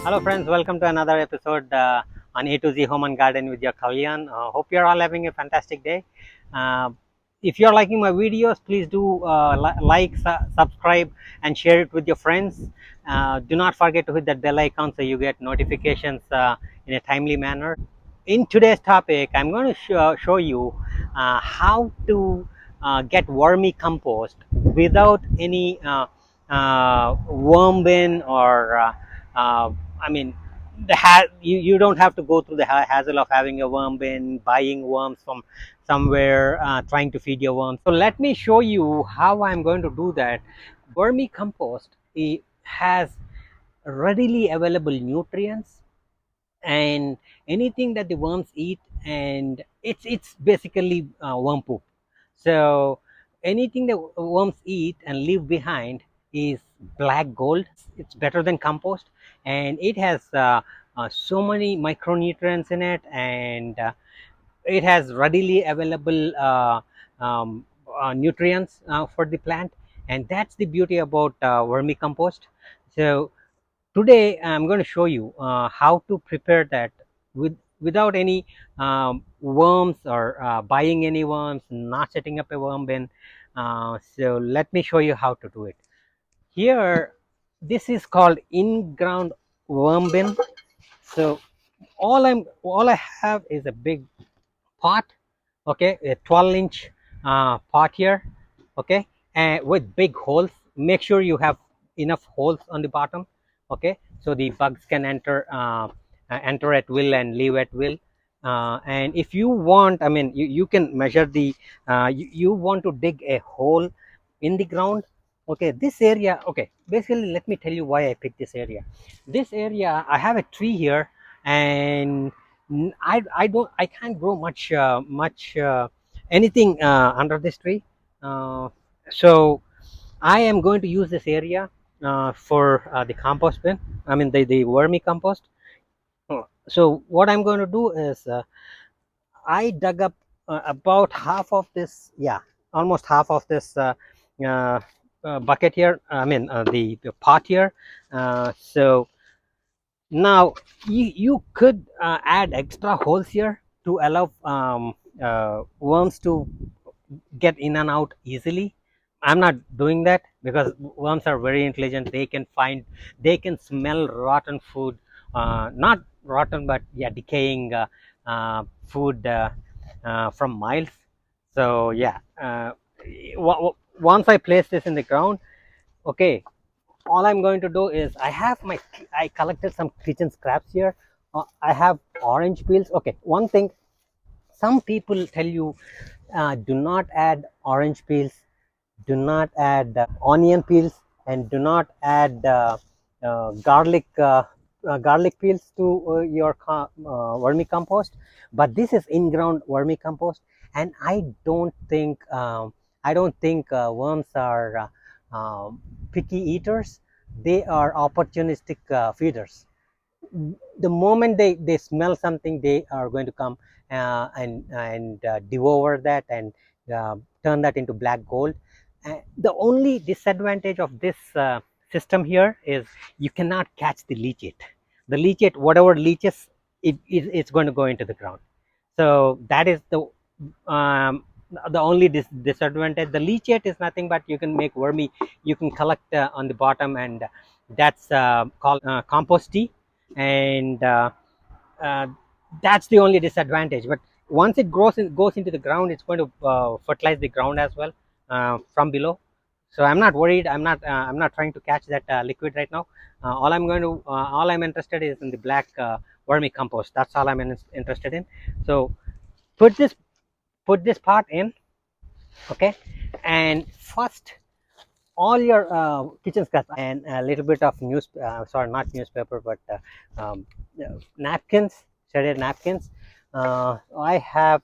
Hello friends, welcome to another episode on A to Z Home and Garden with your Kalyan. Hope you're all having a fantastic day. Uh, if you're liking my videos, please do subscribe, and share it with your friends. Do not forget to hit that bell icon so you get notifications in a timely manner. In today's topic, I'm going to show you how to get wormy compost without any worm bin or uh, I mean, you don't have to go through the hassle of having a worm bin, buying worms from somewhere, trying to feed your worms. So let me show you how I'm going to do that. Vermi compost, it has readily available nutrients and anything that the worms eat, and it's basically worm poop. So anything that worms eat and leave behind is black gold. It's better than compost, and it has so many micronutrients in it, and it has readily available nutrients for the plant, and that's the beauty about vermicompost. So today I'm going to show you how to prepare that without any worms or buying any worms, not setting up a worm bin. So let me show you how to do it. Here, this is called in-ground worm bin. So all I have is a big pot, okay, a 12-inch pot here, okay, and with big holes. Make sure you have enough holes on the bottom, okay, so the bugs can enter at will and leave at will. And if you want, I mean, you can measure the you want to dig a hole in the ground. Okay, this area, okay, basically let me tell you why I picked this area. This area, I have a tree here, and I can't grow much anything under this tree. uh, so I am going to use this area for the compost bin, I mean the vermi compost. So what I'm going to do is I dug up about half of this, yeah, almost half of this uh, bucket here, I mean the pot here. So now you could add extra holes here to allow worms to get in and out easily. I'm not doing that because worms are very intelligent. They can smell rotten food, not rotten, but yeah, decaying food from miles. So yeah, once I place this in the ground, okay, all I'm going to do is I collected some kitchen scraps here. I have orange peels. Okay, one thing, some people tell you do not add orange peels, do not add onion peels, and do not add garlic peels to your vermicompost. But this is in-ground vermicompost, and I don't think worms are picky eaters. They are opportunistic feeders. The moment they smell something, they are going to come and devour that and turn that into black gold. The only disadvantage of this system here is you cannot catch the leachate. The leachate, whatever leaches, it's going to go into the ground. So that is um, the only disadvantage. The leachate is nothing but you can make vermi, you can collect on the bottom, and that's called compost tea, and uh, that's the only disadvantage. But once it goes into the ground, it's going to fertilize the ground as well from below. So I'm not worried. I'm not trying to catch that liquid right now. All I'm interested is in the black vermicompost. That's all I'm interested in. So put this put this pot in, okay, and first all your kitchen scraps and a little bit of sorry, not newspaper, but napkins, shredded napkins. I have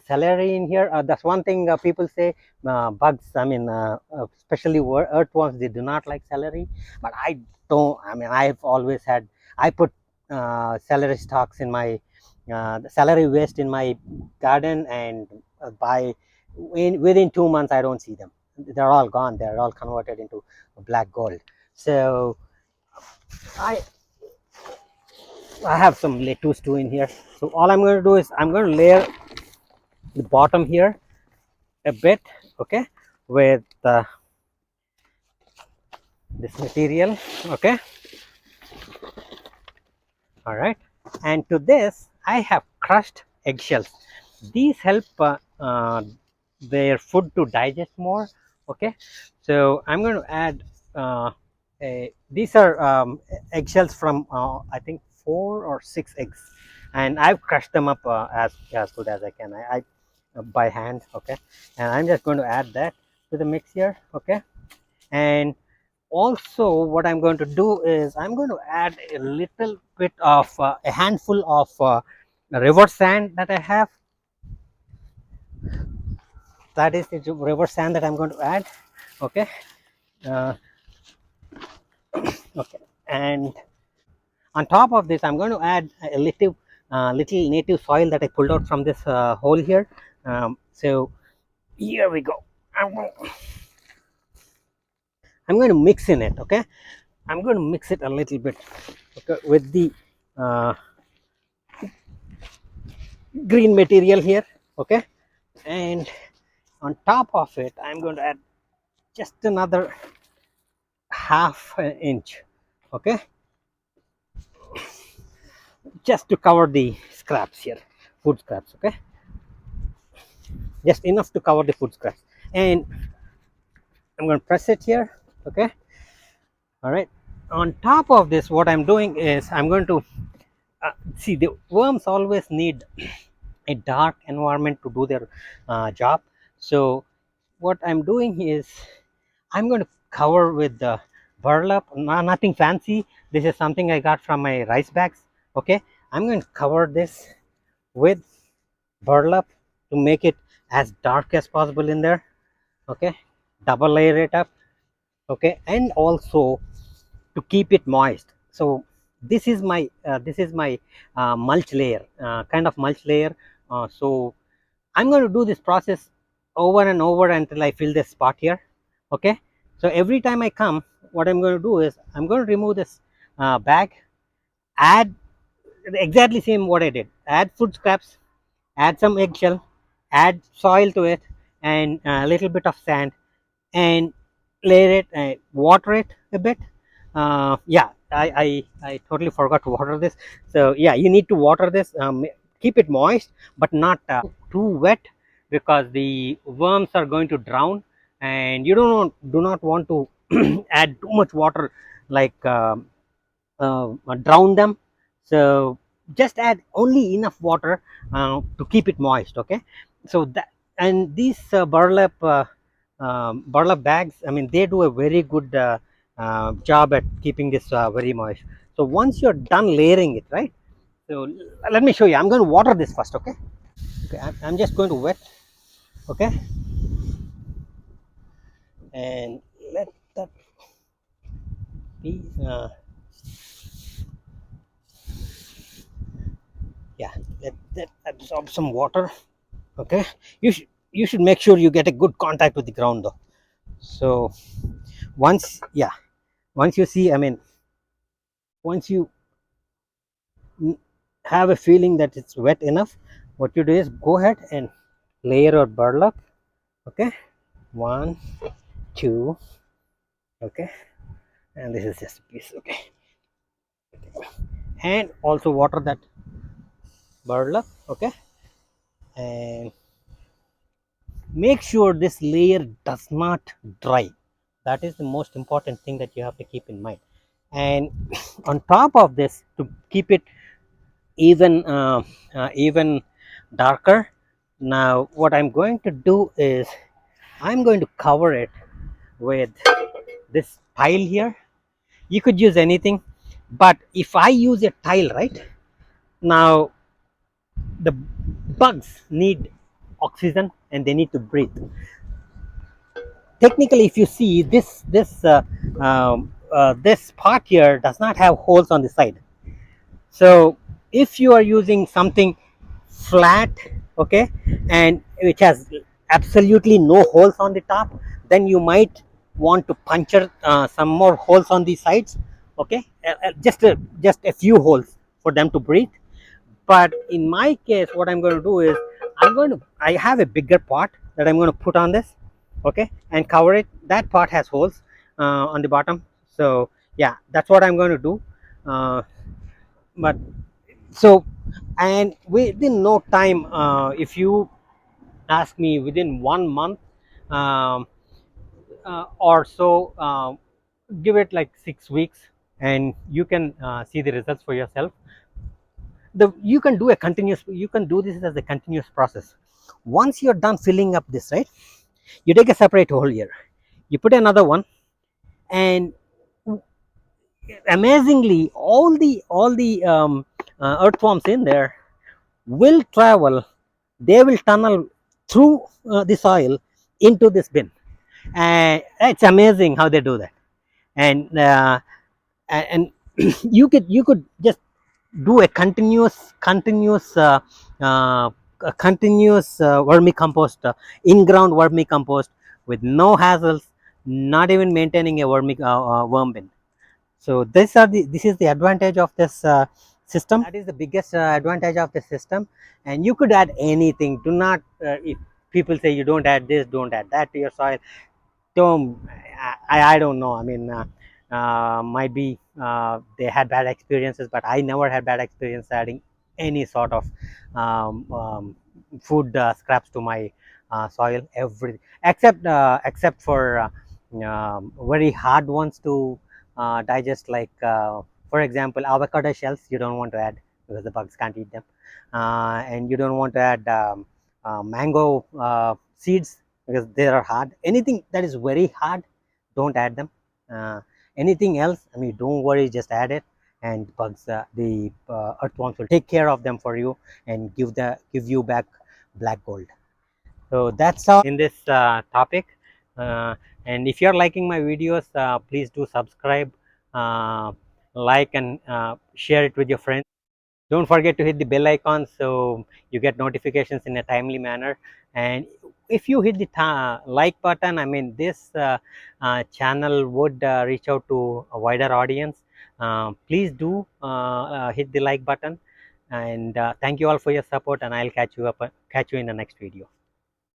celery in here. That's one thing people say, bugs, I mean especially earthworms, they do not like celery, but I don't. I mean, I've always had, I put celery stalks in my the celery waste in my garden, and within 2 months I don't see them. They're all gone. They're all converted into black gold. So I I have some lettuce too in here. So all I'm going to do is I'm going to layer the bottom here a bit, okay, with this material, okay. All right, and to this I have crushed eggshells. These help their food to digest more, okay. So I'm going to add these are eggshells from I think 4 or 6 eggs, and I've crushed them up as good as I can. I by hand, okay. And I'm just going to add that to the mix here, okay. And also what I'm going to do is I'm going to add a little bit of a handful of river sand that I have. That is the river sand that I'm going to add, okay. uh, okay, and on top of this I'm going to add a little native soil that I pulled out from this hole here. So here we go. I'm going to mix in it, okay. I'm going to mix it a little bit, okay, with the uh, green material here, okay. And on top of it I'm going to add just another half an inch, okay, just to cover the scraps here, food scraps, okay, just enough to cover the food scraps. And I'm going to press it here, okay. All right, on top of this what I'm doing is I'm going to see, the worms always need a dark environment to do their job. So what I'm doing is I'm going to cover with the burlap, nothing fancy. This is something I got from my rice bags, okay. I'm going to cover this with burlap to make it as dark as possible in there, okay. Double layer it up, okay, and also to keep it moist. So this is my mulch layer, kind of mulch layer. So I'm going to do this process over and over until I fill this spot here, okay. So every time I come, what I'm going to do is I'm going to remove this bag, add exactly same what I did, add food scraps, add some eggshell, add soil to it, and a little bit of sand, and layer it, water it a bit. Yeah, I totally forgot to water this. So yeah, you need to water this, keep it moist but not too wet, because the worms are going to drown, and you do not want to add too much water, like drown them. So just add only enough water to keep it moist, okay. So that, and these burlap bags, I mean, they do a very good job at keeping this very moist. So once you're done layering it, right, so let me show you. I'm going to water this first, okay. Okay, I'm just going to wet, okay, and let that be yeah, let that absorb some water, okay. You should make sure you get a good contact with the ground though. So once, yeah, once you see, I mean, once you have a feeling that it's wet enough, what you do is go ahead and layer or burlap, okay. One, two, okay, and this is just a piece, okay. And also water that burlap, okay. And make sure this layer does not dry. That is the most important thing that you have to keep in mind. And on top of this, to keep it even darker, now what I'm going to do is I'm going to cover it with this tile here. You could use anything, but if I use a tile, right, now the bugs need oxygen and they need to breathe. Technically, if you see this part here does not have holes on the side. So if you are using something flat, okay, and which has absolutely no holes on the top, then you might want to puncture some more holes on the sides, okay. Just a few holes for them to breathe. But in my case, what I'm going to do is I have a bigger pot that I'm going to put on this, okay, and cover it. That pot has holes on the bottom. So yeah, that's what I'm going to do. But so, and within no time, if you ask me, within 1 month um, or so, give it like 6 weeks, and you can see the results for yourself. You can do a continuous, you can do this as a continuous process. Once you're done filling up this, right, you take a separate hole here, you put another one, and amazingly, all the earthworms in there will travel, they will tunnel through the soil into this bin. And it's amazing how they do that. And and you could just do a uh, continuous vermicompost, in-ground vermicompost, with no hassles, not even maintaining a worm bin. So this is the advantage of this system. That is the biggest advantage of the system. And you could add anything. Do not, if people say you don't add this, don't add that to your soil, don't, I don't know. I mean, might be they had bad experiences, but I never had bad experience adding any sort of food scraps to my soil. Every except for very hard ones to digest, like for example, avocado shells. You don't want to add because the bugs can't eat them, and you don't want to add mango seeds because they are hard. Anything that is very hard, don't add them. uh, Anything else, I mean, don't worry, just add it, and bugs, the earthworms will take care of them for you and give you back black gold. So that's all in this topic. uh, and if you're liking my videos, please do subscribe, uh, like, and share it with your friends. Don't forget to hit the bell icon so you get notifications in a timely manner. And if you hit the like button, I mean, this channel would reach out to a wider audience. Please do hit the like button. And thank you all for your support, and I'll catch you in the next video.